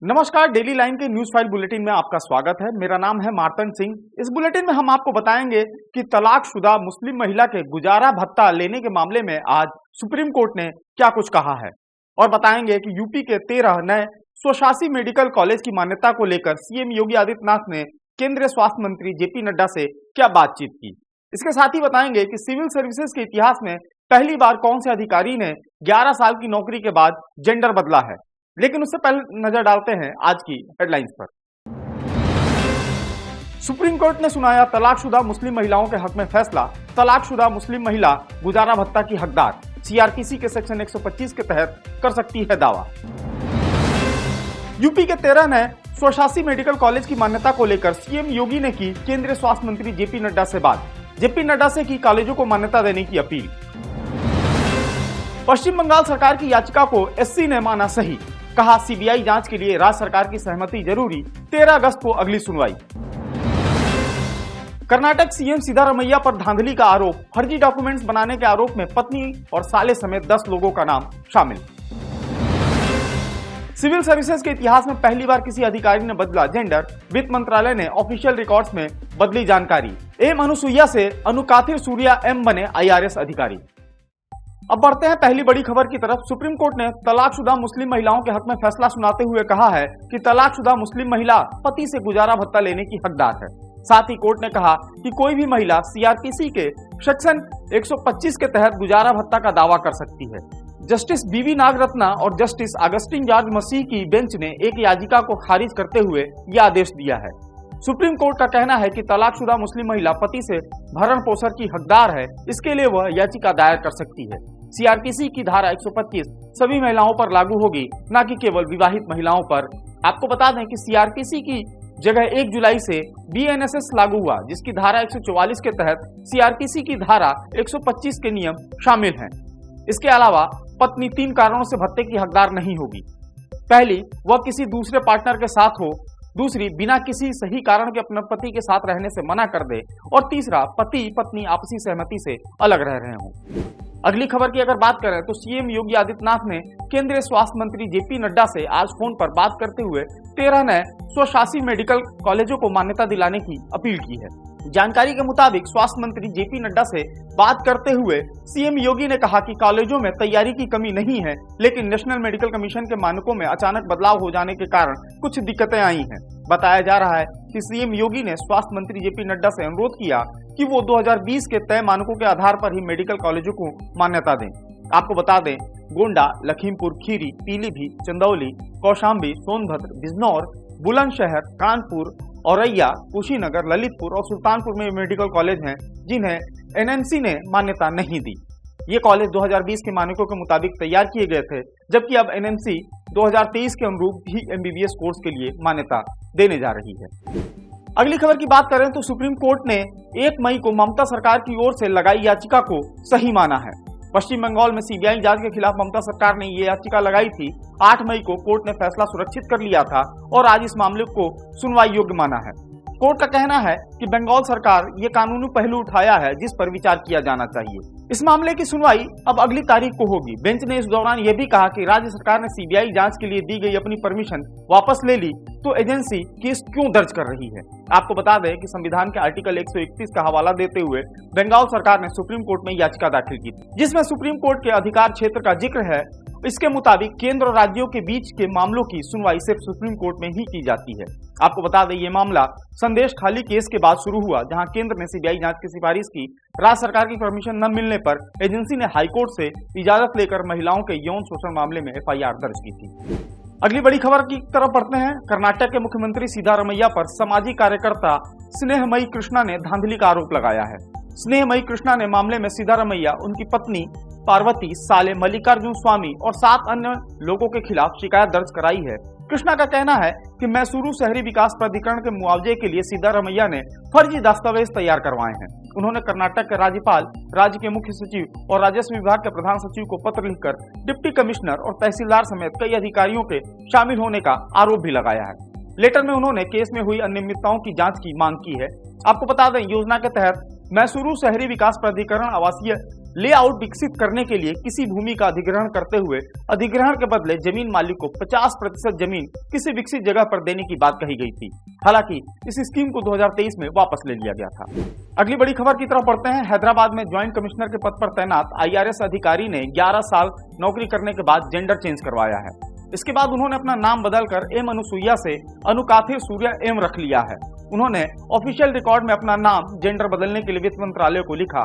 नमस्कार, daily line के news file bulletin में आपका स्वागत है। मेरा नाम है मार्तन सिंह। इस बुलेटिन में हम आपको बताएंगे कि तलाकशुदा मुस्लिम महिला के गुजारा भत्ता लेने के मामले में आज सुप्रीम कोर्ट ने क्या कुछ कहा है, और बताएंगे कि यूपी के 13 नए स्वशासी मेडिकल कॉलेज की मान्यता को लेकर सीएम योगी आदित्यनाथ ने केंद्रीय स्वास्थ्य मंत्री जेपी नड्डा से क्या बातचीत की। इसके साथ ही बताएंगे कि सिविल सर्विसेज के इतिहास में पहली बार कौन से अधिकारी ने 11 साल की नौकरी के बाद जेंडर बदला है। लेकिन उससे पहले नजर डालते हैं आज की हेडलाइंस पर। सुप्रीम कोर्ट ने सुनाया तलाकशुदा मुस्लिम महिलाओं के हक में फैसला। तलाकशुदा मुस्लिम महिला गुजारा भत्ता की हकदार, सीआरपीसी के सेक्शन 125 के तहत कर सकती है दावा। यूपी के 13 नए स्वशासी मेडिकल कॉलेज की मान्यता को लेकर सीएम योगी ने की केंद्रीय स्वास्थ्य मंत्री जेपी नड्डा से बात। जेपी नड्डा से की कॉलेजों को मान्यता देने की अपील। पश्चिम बंगाल सरकार की याचिका को एससी ने माना सही, कहा सीबीआई जांच के लिए राज्य सरकार की सहमति जरूरी। 13 अगस्त को अगली सुनवाई। कर्नाटक सीएम सिद्धारमैया पर धांधली का आरोप, फर्जी डॉक्यूमेंट्स बनाने के आरोप में पत्नी और साले समेत 10 लोगों का नाम शामिल। सिविल सर्विसेज के इतिहास में पहली बार किसी अधिकारी ने बदला जेंडर, वित्त मंत्रालय ने ऑफिशियल रिकॉर्ड्स में बदली जानकारी। एम अनुसुईया से अनुकाथिर सूर्या एम बने आईआरएस अधिकारी। अब बढ़ते हैं पहली बड़ी खबर की तरफ। सुप्रीम कोर्ट ने तलाकशुदा मुस्लिम महिलाओं के हक में फैसला सुनाते हुए कहा है कि तलाकशुदा मुस्लिम महिला पति से गुजारा भत्ता लेने की हकदार है। साथ ही कोर्ट ने कहा कि कोई भी महिला सीआरपीसी के सेक्शन 125 के तहत गुजारा भत्ता का दावा कर सकती है। जस्टिस बीवी नागरत्ना और जस्टिस अगस्टिन जॉर्ज मसीह की बेंच ने एक याचिका को खारिज करते हुए यह आदेश दिया है। सुप्रीम कोर्ट का कहना है कि तलाकशुदा मुस्लिम महिला पति से भरण पोषण की हकदार है, इसके लिए वह याचिका दायर कर सकती है। सीआरपीसी की धारा 125 सभी महिलाओं पर लागू होगी, न कि केवल विवाहित महिलाओं पर। आपको बता दें कि सीआरपीसी की जगह 1 जुलाई से बीएनएसएस लागू हुआ, जिसकी धारा 144 के तहत सीआरपीसी की धारा 125 के नियम शामिल हैं। इसके अलावा पत्नी 3 कारणों से भत्ते की हकदार नहीं होगी। पहली, वह किसी दूसरे पार्टनर के साथ हो। दूसरी, बिना किसी सही कारण के अपने पति के साथ रहने से मना कर दे। और तीसरा, पति पत्नी आपसी सहमति से अलग रह रहे हों। अगली खबर की अगर बात करें तो सीएम योगी आदित्यनाथ ने केंद्रीय स्वास्थ्य मंत्री जेपी नड्डा से आज फोन पर बात करते हुए 13 नए स्वशासी मेडिकल कॉलेजों को मान्यता दिलाने की अपील की है। जानकारी के मुताबिक स्वास्थ्य मंत्री जेपी नड्डा से बात करते हुए सीएम योगी ने कहा कि कॉलेजों में तैयारी की कमी नहीं है, लेकिन नेशनल मेडिकल कमीशन के मानकों में अचानक बदलाव हो जाने के कारण कुछ दिक्कतें आई हैं। बताया जा रहा है कि सीएम योगी ने स्वास्थ्य मंत्री जेपी नड्डा से अनुरोध किया कि वो 2020 के तय मानकों के आधार पर ही मेडिकल कॉलेजों को मान्यता दें। आपको बता दें, गोंडा, लखीमपुर खीरी, पीलीभीत, चंदौली, कौशाम्बी, सोनभद्र, बिजनौर, बुलंदशहर, कानपुर, औरैया, कुशीनगर, ललितपुर और सुल्तानपुर में मेडिकल कॉलेज हैं जिन्हें एनएमसी ने मान्यता नहीं दी। ये कॉलेज 2020 के मानकों के मुताबिक तैयार किए गए थे, जबकि अब एनएमसी 2023 के अनुरूप भी एमबीबीएस कोर्स के लिए मान्यता देने जा रही है। अगली खबर की बात करें तो सुप्रीम कोर्ट ने 1 मई को ममता सरकार की ओर से लगाई याचिका को सही माना है। पश्चिम बंगाल में सीबीआई जांच के खिलाफ ममता सरकार ने ये याचिका लगाई थी। 8 मई को कोर्ट ने फैसला सुरक्षित कर लिया था और आज इस मामले को सुनवाई योग्य माना है। कोर्ट का कहना है कि बंगाल सरकार ये कानूनी पहलू उठाया है जिस पर विचार किया जाना चाहिए। इस मामले की सुनवाई अब अगली तारीख को होगी। बेंच ने इस दौरान यह भी कहा कि राज्य सरकार ने सीबीआई जांच के लिए दी गई अपनी परमिशन वापस ले ली तो एजेंसी केस क्यों दर्ज कर रही है। आपको बता दें कि संविधान के आर्टिकल 131 का हवाला देते हुए बंगाल सरकार ने सुप्रीम कोर्ट में याचिका दाखिल की थी, जिसमें सुप्रीम कोर्ट के अधिकार क्षेत्र का जिक्र है। इसके मुताबिक केंद्र और राज्यों के बीच के मामलों की सुनवाई सिर्फ सुप्रीम कोर्ट में ही की जाती है। आपको बता दें, ये मामला संदेश खाली केस के बाद शुरू हुआ, जहां केंद्र ने सीबीआई जांच की सिफारिश की। राज्य सरकार की परमिशन न मिलने पर एजेंसी ने हाईकोर्ट से इजाजत लेकर महिलाओं के यौन शोषण मामले में एफआईआर दर्ज की थी। अगली बड़ी खबर की तरफ बढ़ते हैं। कर्नाटक के मुख्यमंत्री सिद्धारमैया पर सामाजिक कार्यकर्ता स्नेहमयी कृष्णा ने धांधली का आरोप लगाया है। स्नेहमयी कृष्णा ने मामले में सिद्धारमैया, उनकी पत्नी पार्वती, साले मल्लिकार्जुन स्वामी और 7 अन्य लोगों के खिलाफ शिकायत दर्ज कराई है। कृष्णा का कहना है कि मैसूरू शहरी विकास प्राधिकरण के मुआवजे के लिए सिद्धारमैया ने फर्जी दस्तावेज तैयार करवाए हैं। उन्होंने कर्नाटक के राज्यपाल, राज्य के मुख्य सचिव और राजस्व विभाग के प्रधान सचिव को पत्र लिखकर डिप्टी कमिश्नर और तहसीलदार समेत कई अधिकारियों के शामिल होने का आरोप भी लगाया है। लेटर में उन्होंने केस में हुई अनियमितताओं की जांच की मांग की है। आपको बता दें, योजना के तहत मैसूरू शहरी विकास प्राधिकरण आवासीय लेआउट विकसित करने के लिए किसी भूमि का अधिग्रहण करते हुए अधिग्रहण के बदले जमीन मालिक को 50% जमीन किसी विकसित जगह पर देने की बात कही गई थी। हालांकि इस स्कीम को 2023 में वापस ले लिया गया था। अगली बड़ी खबर की तरफ बढ़ते हैं। हैदराबाद में ज्वाइंट कमिश्नर के पद पर तैनात IRS अधिकारी ने 11 साल नौकरी करने के बाद जेंडर चेंज करवाया है। इसके बाद उन्होंने अपना नाम बदलकर एम अनुसुईया से अनुकाथिर सूर्या एम रख लिया है। उन्होंने ऑफिशियल रिकॉर्ड में अपना नाम जेंडर बदलने के लिए वित्त मंत्रालय को लिखा।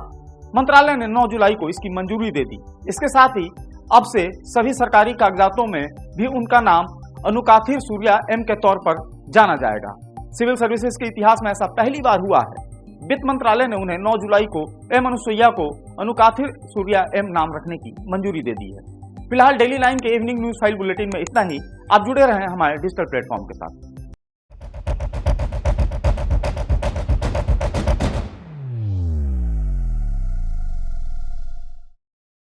मंत्रालय ने 9 जुलाई को इसकी मंजूरी दे दी। इसके साथ ही अब से सभी सरकारी कागजातों में भी उनका नाम अनुकाथिर सूर्या एम के तौर पर जाना जाएगा। सिविल सर्विसेज के इतिहास में ऐसा पहली बार हुआ है। वित्त मंत्रालय ने उन्हें 9 जुलाई को एम अनुसुईया को अनुकाथिर सूर्या एम नाम रखने की मंजूरी दे दी है। फिलहाल डेली लाइन के इवनिंग न्यूज फाइल बुलेटिन में इतना ही। आप जुड़े रहें हमारे डिजिटल प्लेटफॉर्म के साथ।